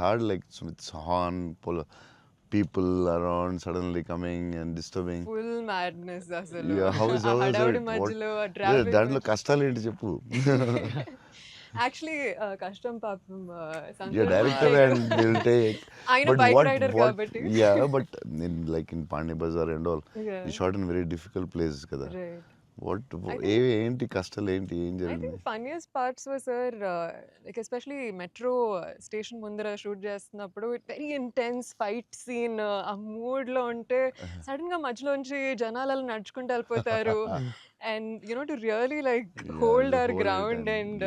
hard, like so it's horn, people around suddenly coming and disturbing. Full madness అసలు. Yeah, how is ఆ it? హడావుడి What? మధ్యలో ఆ Yeah, traffic దాంట్లో కష్టాలు ఏంటి చెప్పు. యాక్చువల్లీ కష్టం పాపం Yeah, director and they'll take. ఆయన But bike what? Rider What? కాబట్టి. Yeah, but in like in Pani Bazaar and all, Yeah. we shot in very difficult places కదా. Right. What? ఏంటి కష్టాలు ఏంటి, ఏం I జరిగింది? think funniest parts were, sir, like especially metro station ముందర shoot చేస్తున్నప్పుడు very intense fight scene ఆ mood లో ఉంటే సడన్ గా మధ్యలోంచి జనాలు అలా నడుచుకుంటూ వెళ్ళిపోతారు and you know to really like Yeah, hold the our whole ground time, and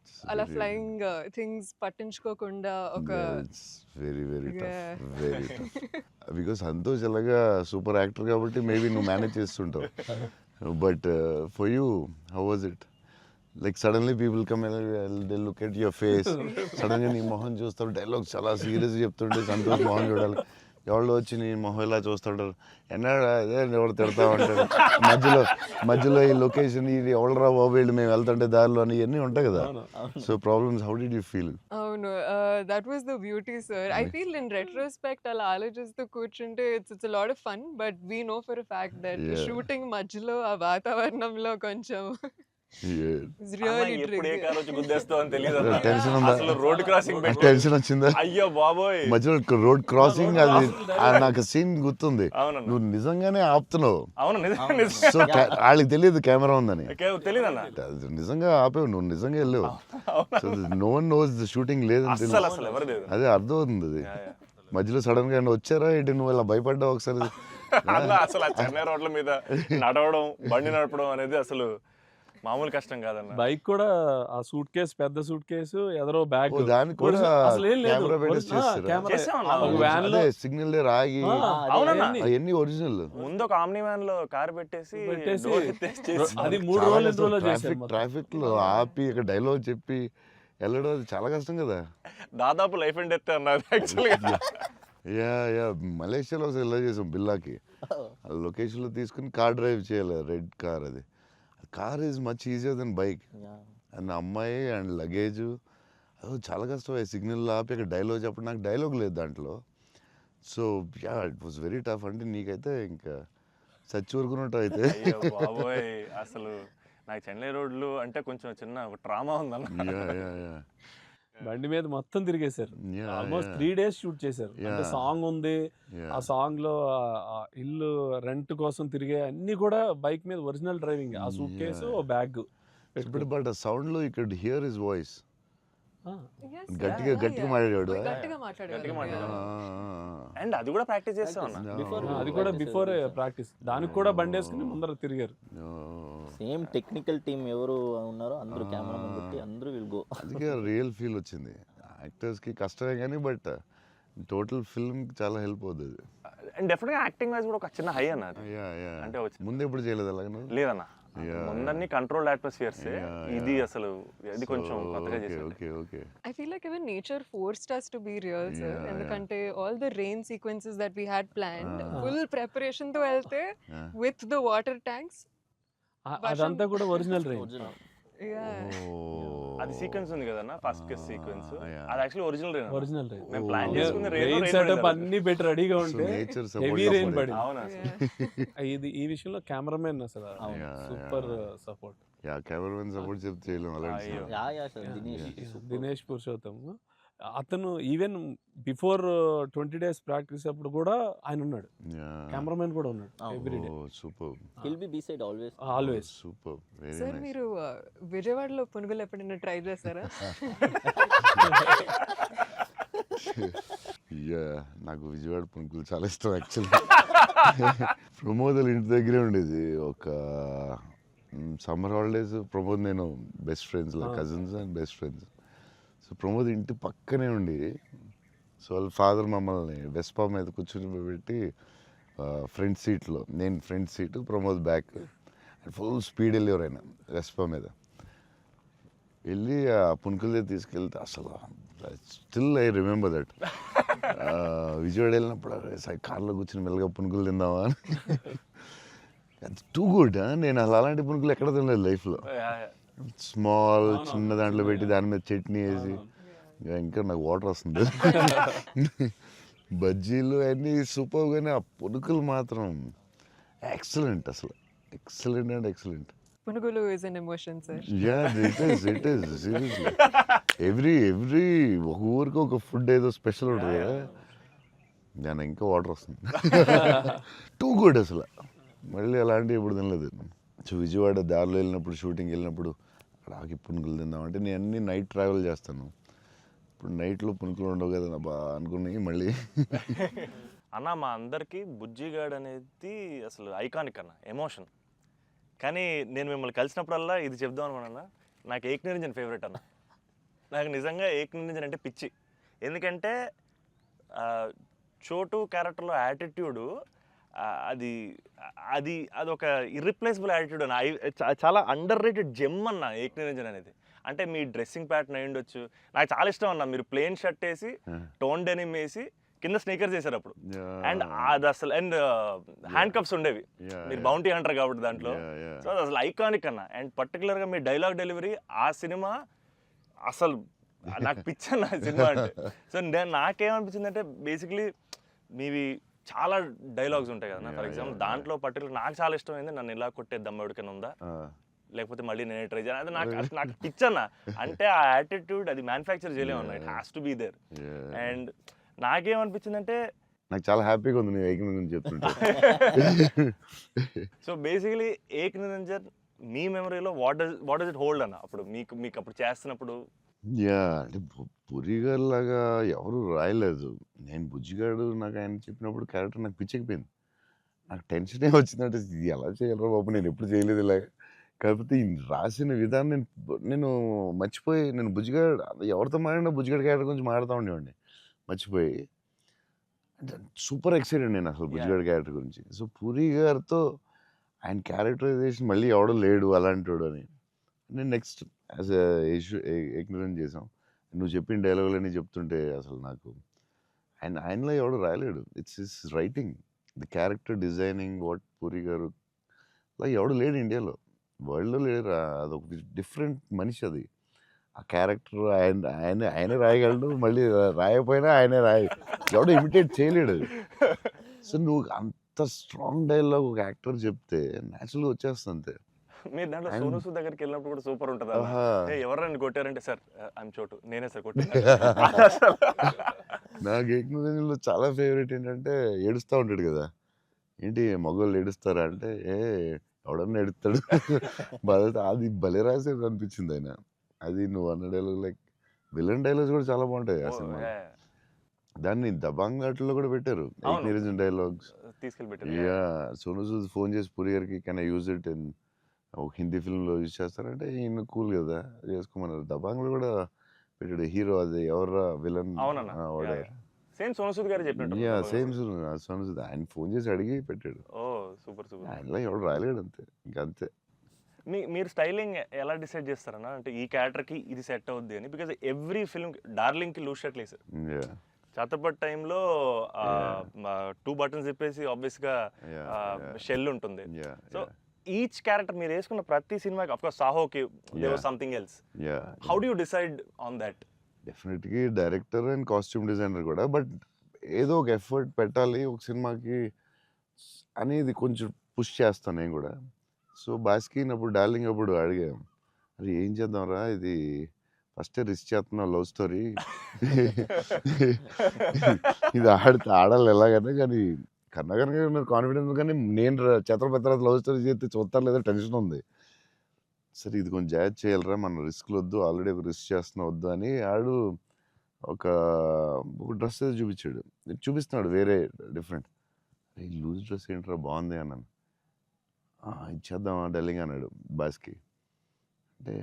It's అలా very- ఫ్లయింగ్ థింగ్స్ పట్టించుకోకుండా ఒక Yeah, it's very very tough. Yeah. Very tough. Because Santosh ఎలాగా సూపర్ యాక్టర్ కాబట్టి మేబీ నువ్వు మేనేజ్ చేస్తుంటావు. But for you how was it? Like suddenly people come they look at your face, సడన్గా నీ మొహం చూస్తారు, డైలాగ్ చాలా సీరియస్ చెప్తుంటే సంతోష్ మొహం చూడాలి, ఎవరు వచ్చి నీ మొహం ఇలా చూస్తుంటారు, ఎన్నాడా అదే ఎవరు తిడతా ఉంటాడు, మధ్యలో ఈ లొకేషన్ ఇది ఎవడరా బాబు వీళ్ళు మేము వెళ్తుంటే దారిలో అని ఇవన్నీ ఉంటాయి కదా. So problems, how did you feel? అవును, that was the beauty sir. I feel in retrospect అలా ఆలోచిస్తూ కూర్చుంటే it's a lot of fun, but we know for a fact that Yeah. Shooting మధ్యలో ఆ వాతావరణంలో కొంచెం it's really ఎప్పుడు ఏ tricky. Car వచ్చి గుద్దేస్తావు అని తెలియదు టెన్షన్ ఉందా? అసలు రోడ్ క్రాసింగ్ పెట్టి టెన్షన్ వచ్చిందా? అయ్యో బాబోయ్. మధ్యలో రోడ్ క్రాసింగ్ అది నాకు సీన్ గుర్తుంది. అవునన్నా. నువ్వు నిజంగానే ఆపుతున్నావు. అవును సో వాళ్ళకి తెలియదు కెమెరా ఉందని, తెలియదన్నా అది నిజంగా ఆపేవు, నువ్వు నిజంగా వెళ్ళావు. So no one knows the shooting లేదని అసలు తెలుసు. అసలు ఎవరు లేదు. అదే అర్థం అవుతుంది అది. మధ్యలో సడన్ గా వచ్చారా ఏంటి, నువ్వు ఇలా భయపడ్డావు ఒకసారి? అలా అసలు ఆ చెన్నై రోడ్ల మీద నడవడం, బండి నడపడం అనేది అసలు మామూలు కష్టం కాదన్న. బైక్ కూడా ఆ సూట్ కేసు, పెద్ద సూట్ కేసు, ఎదరో బ్యాగ్, ఓ, దానికి కూడా అసలు ఏం లేదు. కెమెరా పెట్టేసి చేస్తారా? చేసామన్నా. వ్యాన్ లో సిగ్నల్ దగ్గర ఆగి అవునన్నా. అవన్నీ ఒరిజినల్. ముందు ఒక ఆమ్ని వ్యాన్ లో కార్ పెట్టేసి పెట్టేసి door ఎత్తేసి చేసి అది 3 రోజులు 2 రోజులు చేశారు. ట్రాఫిక్ లో ఆపి ఇక్కడ డైలాగ్ చెప్పి వెళ్ళడం అది చాలా కష్టం కదా. దాదాపు లైఫ్ అండ్ డెత్ అన్నారు యాక్చువల్గా. యా మలేషియాలో ఒకసారి ఇలా చేసాం బిల్లాకి. లొకేషన్లో తీసుకుని కార్ డ్రైవ్ చేయాలి, రెడ్ కార్. అది car is much easier than bike. And అమ్మాయి అండ్ లగేజ్ అదో చాలా కష్టం. సిగ్నల్ ఆపి అక్కడ డైలాగ్ చెప్పడం, నాకు డైలాగ్ లేదు దాంట్లో. So yeah it was very tough. అంటే నీకైతే ఇంకా చచ్చి ఊరుకున్నట్టు అయితే. అయ్యో బాబోయ్, అసలు నాకు చెన్నై రోడ్లు అంటే కొంచెం చిన్న ఒక ట్రామా ఉందన్న. యా బండి మీద మొత్తం తిరిగేశారు. Yeah, almost yeah. 3 days shoot చేశారు. అంటే Yeah. సాంగ్ ఉంది, Yeah. ఆ సాంగ్ లో ఆ ఇల్లు రెంట్ కోసం తిరిగే అన్ని కూడా బైక్ మీద ఒరిజినల్ డ్రైవింగ్. ఆ సూట్ కేసు, బ్యాగ్. బట్ ఆ సౌండ్ లో ఇక్కడ హియర్ హిస్ వాయిస్. Yes, గట్టిగా yeah, గట్టిగా yeah. మాట్లాడాడు. గట్టిగా మాట్లాడాడు. అండ్ అది కూడా ప్రాక్టీస్ చేస్తామన్న. అది కూడా బిఫోర్ ప్రాక్టీస్. దానికి కూడా బండి వేసుకుని ముందర తిరిగారు. సేమ్ టెక్నికల్ టీం ఎవరు ఉన్నారో అందరూ కెమెరామెన్ పెట్టి అందరూ విల్ గో. అందుకే రియల్ ఫీల్ వచ్చింది. యాక్టర్స్కి కష్టమే కానీ బట్ టోటల్ ఫిల్మ్ చాలా హెల్ప్ అవుతుంది. అండ్ డెఫినెట్ గా యాక్టింగ్ వైజ్ కూడా ఒక చిన్న హై అన్న అది. అంటే వచ్చింది. ముందు ఎప్పుడు చేయలేదు అలాగే? లేదన్న, ముందన్ని కంట్రోల్డ్ అట్మాస్ఫియర్స్. ఇది అసలు ఇది కొంచెం కొత్తగా చేశారు. Okay. I feel like even nature forced us to be real, sir. Yeah, ఎందుకంటే all the rain sequences that we had planned, full preparation తో వెళ్తే with the water tanks. అదంతా కూడా ఒరిజినల్ రేంజ్. Yeah. అది సీక్వెన్స్ ఉంది కదన్న, first case sequence. అది actually original rain. Original range. మేము ప్లాన్ చేసుకున్న రెయిన్ సెటప్ అన్ని పెట్టి రెడీగా ఉంటే నేచర్ హెవీ రెయిన్ పడింది. అవునా ఇది ఈ విషయంలో కెమెరామెన్ అసలు super support. Yeah cameraman support చెప్తే చేయలేము అలాంటి. యా సార్ దినేష్ పురుషోత్తం అతను ఈవెన్ బిఫోర్ 20 days ప్రాక్టీస్ అప్పుడు కూడా ఆయన ఉన్నాడు. కెమెరామెన్ కూడా ఉన్నాడు every day. Super. Will be beside always. Super. Very sir nice. మీరు విజయవాడలో పునుగులు ఎప్పుడైనా ట్రై చేస్తారా? యా నాకు విజయవాడ పునుకులు చాలా ఇష్టం యాక్చువల్లీ. ప్రమోద్ ఇంటి దగ్గరే ఉండేది. ఒక సమ్మర్ హాలిడేస్ ప్రమోద్ నేను best friends, like cousins and best friends. So Pramod ఇంటి పక్కనే ఉండి, సో వాళ్ళ ఫాదర్ మమ్మల్ని వెస్పా మీద కూర్చొని పెట్టి ఫ్రంట్ సీట్లో, నేను front seat, Pramod back, full speed వెళ్ళేవారు ఆయన వెస్పా మీద. వెళ్ళి ఆ పునుకుల దగ్గర తీసుకెళ్తే అసలు still I remember that. Vijayawada వెళ్ళినప్పుడు కార్లో కూర్చొని మెల్లగా పునుకులు తిందామా అని. అది టూ గుడ్. నేను అసలు అలాంటి పునుకులు ఎక్కడ తినలేదు లైఫ్లో. స్మాల్ చిన్న దాంట్లో పెట్టి దాని మీద చట్నీ వేసి ఇంకా నాకు వాటర్ వస్తుంది. బజ్జీలు అన్నీ సూపర్, కానీ ఆ పునుకులు మాత్రం ఎక్సలెంట్, అసలు ఎక్సలెంట్ అండ్ ఎక్సలెంట్. పునుగులు is an emotion sir. It is seriously. Every ఒక ఊరికి ఒక ఫుడ్ ఏదో స్పెషల్ ఉంటుంది కదా, దాని ఇంకా వాటర్ వస్తుంది. టూ గుడ్ అసలు. మళ్ళీ అలాంటివి ఎప్పుడు తినలేదు. సో విజయవాడ దారిలో వెళ్ళినప్పుడు, షూటింగ్ వెళ్ళినప్పుడు అక్కడికి పునుకులు తిందామంటే, నేను అన్ని నైట్ ట్రావెల్ చేస్తాను. ఇప్పుడు నైట్లో పునుకులు ఉండవు కదా బా అనుకుని మళ్ళీ. అన్న మా అందరికీ బుజ్జిగాడ్ అనేది అసలు ఐకానిక్ అన్న, ఎమోషన్. కానీ నేను మిమ్మల్ని కలిసినప్పుడల్లా ఇది చెప్దాం అనుకున్నా, నాకు ఏక్ నిరంజన్ ఫేవరెట్ అన్న. నాకు నిజంగా ఏక్ నిరంజన్ అంటే పిచ్చి. ఎందుకంటే చోటు క్యారెక్టర్లో యాటిట్యూడు అది అది అదొక ఇర్రిప్లేసబుల్ యాటిట్యూడ్ అన్న. చాలా అండర్ రేటెడ్ జెమ్ అన్న ఏక్ నిరంజన్ అనేది. అంటే మీ డ్రెస్సింగ్ ప్యాటర్న్ అయి ఉండొచ్చు, నాకు చాలా ఇష్టం అన్న. మీరు ప్లెయిన్ షర్ట్ వేసి టోన్ డెనిమ్ వేసి కింద స్నీకర్స్ చేశారు అప్పుడు, అండ్ అది అసలు, అండ్ హ్యాండ్ కప్స్ ఉండేవి. మీరు బౌంటీ హంటర్ కాబట్టి దాంట్లో. సో అది అసలు ఐకానిక్ అన్న. అండ్ పర్టికులర్గా మీ డైలాగ్ డెలివరీ ఆ సినిమా అసలు నాకు పిచ్చన్న సినిమా అంటే. సో నాకేమనిపించింది అంటే, బేసిక్లీ మీవి చాలా డైలాగ్స్ ఉంటాయి కదా. ఫర్ ఎగ్జాంపుల్ దాంట్లో పర్టికులర్ నాకు చాలా ఇష్టమైంది, నన్ను ఇలా కొట్టే దమ్మడికైనా ఉందా, లేకపోతే మళ్ళీ నేనే ట్రై చేయాలి, అది నాకు పిచ్చన్న. అంటే ఆ యాటిట్యూడ్ అది మ్యానుఫ్యాక్చర్ చేయలేమన్నా, it has to be there. And నాకేమనిపించిందంటే, నాకు చాలా హ్యాపీగా ఉంది నేను ఏక్ నిరంజన్ చెప్తుంటే. సో బేసికలీ ఏక్ నిరంజన్ మీ మెమరీలో వాట్ డస్ ఇట్ హోల్డ్ అన్న? అప్పుడు మీకు అప్పుడు చేస్తున్నప్పుడు. అంటే పురిగారు లాగా ఎవరు రాయలేదు. నేను బుజ్జిగాడు నాకు ఆయన చెప్పినప్పుడు క్యారెక్టర్ నాకు పిచ్చెక్కిపోయింది. నాకు టెన్షనే వచ్చిందంటే, ఇది ఎలా చేయాలరా బాబు, నేను ఎప్పుడు చేయలేదు ఇలాగ. కాకపోతే ఈ రాసిన విధానం నేను మర్చిపోయి, నేను బుజ్జిగాడు ఎవరితో మాట్లాడినా బుజ్జిగాడు క్యారెక్టర్ గురించి మాట్లాడుతూ ఉండేవాడిని మర్చిపోయి. అంటే సూపర్ ఎక్సైటెడ్ నేను అసలు బుజ్జిగాడు క్యారెక్టర్ గురించి. సో పూరి గారితో ఆయన క్యారెక్టరైజేషన్ మళ్ళీ ఎవడో లేడు అలాంటి అని నేను నెక్స్ట్ యాజ్ ఎగ్నరెంట్ చేసాం. నువ్వు చెప్పిన డైలాగులన్నీ చెప్తుంటే అసలు నాకు ఆయనలో ఎవడు రాయలేడు. It's his writing, the character designing, what Puri గారు అలా ఎవడు లేడు ఇండియాలో, వరల్డ్లో లేడు. అదొక డిఫరెంట్ మనిషి అది. ఆ క్యారెక్టర్ ఆయనే రాయగలడు, మళ్ళీ రాయకపోయినా ఆయనే ఎవడో ఇమిటేట్ చేయలేడు. సో నువ్వు అంత స్ట్రాంగ్ డైలాగ్ ఒక యాక్టర్ చెప్తే న్యాచురల్గా వచ్చేస్తుంది అంతే. మీరు దాంట్లో సోను సూద్ దగ్గరికి వెళ్ళినప్పుడు కూడా సూపర్ ఉంటుంది. ఎవరైనా కొట్టారంటే, సార్ ఐఎమ్ చోటు, నేనే సార్ కొట్టాను. నాకు ఏక్ నిరంజన్లో చాలా ఫేవరెట్ ఏంటంటే, ఏడుస్తూ ఉంటాడు కదా, ఏంటి మగవాళ్ళు ఏడుస్తారా అంటే, ఎవడన్నా ఏడుస్తాడు బాధ. అది భలే రాసేది అనిపించింది ఆయన. అది నువ్వు అన్న డైలాగ్, లైక్ విలన్ డైలాగ్స్ కూడా చాలా బాగుంటాయి ఆ సినిమా. దాన్ని దబాంగ్ ఆటల్లో కూడా పెట్టారు ఏక్ నిరంజన్ డైలాగ్స్ తీసుకెళ్ళి. సోను సూద్ ఫోన్ చేసి పూరి గారికి can I use it in ఒక హిందీ ఫిల్మ్లో యూజ్ చేస్తారంటే, ఈయన కూల్ కదా చేసుకోమన్నారు. దబాంగ్లో కూడా పెట్టాడు హీరో, అది ఎవర్రా విలన్ వాడే. సేమ్ సోను సూద్ గారు చెప్పినట్టు. సేమ్ సోను సూద్ ఆయన ఫోన్ చేసి అడిగి పెట్టాడు. సూపర్. ఆయనలో ఎవడు రాయలేడు అంతే, ఇంకా అంతే. మీరు స్టైలింగ్ ఎలా డిసైడ్ చేస్తారన్నా? అంటే ఈ క్యారెక్టర్కి ఇది సెట్ అవుద్ది అని. బికాజ్ ఎవ్రీ ఫిల్మ్ డార్లింగ్కి లూజ్ షర్ట్ వేసారు, ఛత్రపతి టైంలో 2 బటన్స్ చెప్పేసి ఆబ్వియస్గా షెల్ ఉంటుంది. సో ఈచ్ క్యారెక్టర్ మీరు వేసుకున్న ప్రతి సినిమాకి, ఆఫ్ కోర్స్ సాహోకి there was something else. How do you decide on that? డెఫినెట్గా డైరెక్టర్ అండ్ కాస్ట్యూమ్ డిజైనర్ కూడా, బట్ ఏదో ఒక ఎఫర్ట్ పెట్టాలి ఒక సినిమాకి అనేది కొంచెం పుష్ చేస్తాను నేను కూడా. సో బాస్కి అప్పుడు డార్లింగ్ అప్పుడు అడిగాం, అది ఏం చేద్దాంరా, ఇది ఫస్టే రిస్క్ చేస్తున్నావు లవ్ స్టోరీ, ఇది ఆడాలి ఎలాగైనా, కానీ కర్ణాకర్ గారు కాన్ఫిడెన్స్, కానీ నేను ఛత్రపతి తర్వాత లవ్ స్టోరీ చేస్తే చూస్తారు లేదా టెన్షన్ ఉంది. సరే ఇది కొంచెం జాగ్రత్త చేయాలరా, మన రిస్క్లు వద్దు, ఆల్రెడీ ఒక రిస్క్ చేస్తున్నా వద్దు అని ఆడు ఒక డ్రెస్ ఏదో చూపించాడు, చూపిస్తున్నాడు వేరే డిఫరెంట్. ఈ లూజ్ డ్రెస్ ఏంట్రా బాగుంది అన్నాను. ఇచ్చేద్దామా డార్లింగ్ అన్నాడు బాస్కి. అంటే